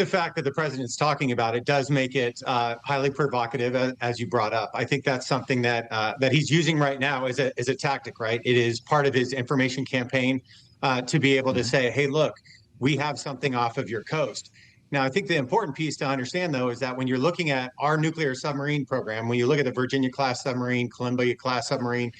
the fact that the president's talking about it does make it highly provocative, as you brought up. I think that's something that that he's using right now as a tactic, right? It is part of his information campaign to be able to say, hey, look, we have something off of your coast. Now, I think the important piece to understand, though, is that when you're looking at our nuclear submarine program, when you look at the Virginia-class submarine, Columbia-class submarine,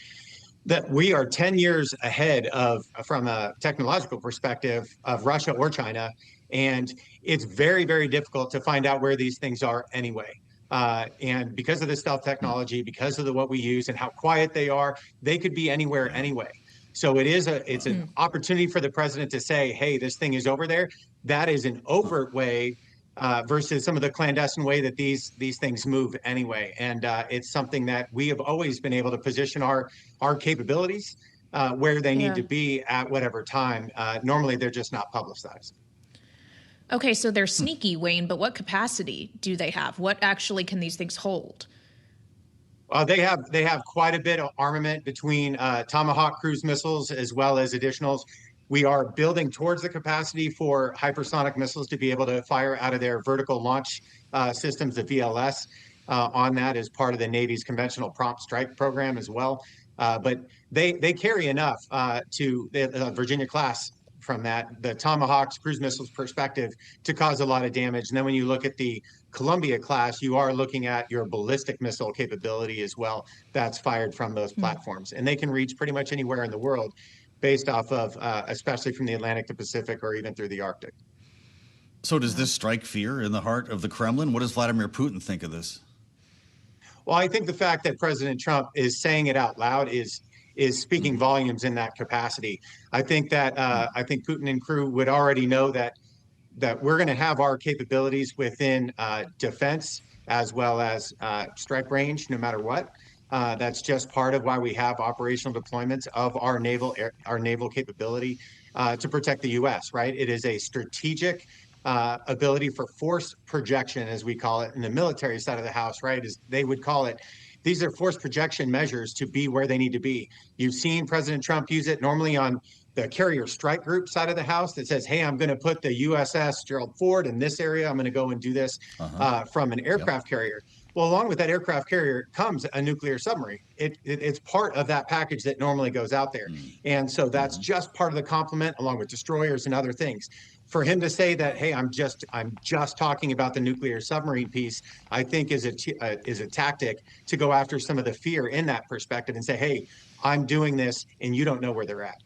that we are 10 years ahead of, from a technological perspective, of Russia or China. And it's very, very difficult to find out where these things are anyway. And because of the stealth technology, because of what we use and how quiet they are, they could be anywhere anyway. So it's an opportunity for the president to say, hey, this thing is over there. That is an overt way versus some of the clandestine way that these things move anyway. And it's something that we have always been able to position our capabilities where they need to be at whatever time. Normally, they're just not publicized. Okay, so they're sneaky, Wayne, but what capacity do they have? What actually can these things hold? They have quite a bit of armament between Tomahawk cruise missiles as well as additionals. We are building towards the capacity for hypersonic missiles to be able to fire out of their vertical launch systems, the VLS, on that as part of the Navy's conventional prompt strike program as well. But they carry enough to the Virginia class from the Tomahawks cruise missiles perspective to cause a lot of damage. And then when you look at the Columbia class, you are looking at your ballistic missile capability as well that's fired from those platforms. And they can reach pretty much anywhere in the world based off of, especially from the Atlantic to Pacific or even through the Arctic. So does this strike fear in the heart of the Kremlin? What does Vladimir Putin think of this? Well, I think the fact that President Trump is saying it out loud is speaking volumes in that capacity. I think that I think Putin and crew would already know that we're going to have our capabilities within defense as well as strike range, no matter what. That's just part of why we have operational deployments of our naval capability to protect the U.S. Right? It is a strategic ability for force projection, as we call it in the military side of the house. Right? As they would call it. These are force projection measures to be where they need to be. You've seen President Trump use it normally on the carrier strike group side of the house that says, hey, I'm going to put the USS Gerald Ford in this area. I'm going to go and do this from an aircraft carrier. Well, along with that aircraft carrier comes a nuclear submarine. It's part of that package that normally goes out there. And so that's just part of the complement along with destroyers and other things. For him to say that, hey, I'm just talking about the nuclear submarine piece, I think is a tactic to go after some of the fear in that perspective and say, hey, I'm doing this and you don't know where they're at.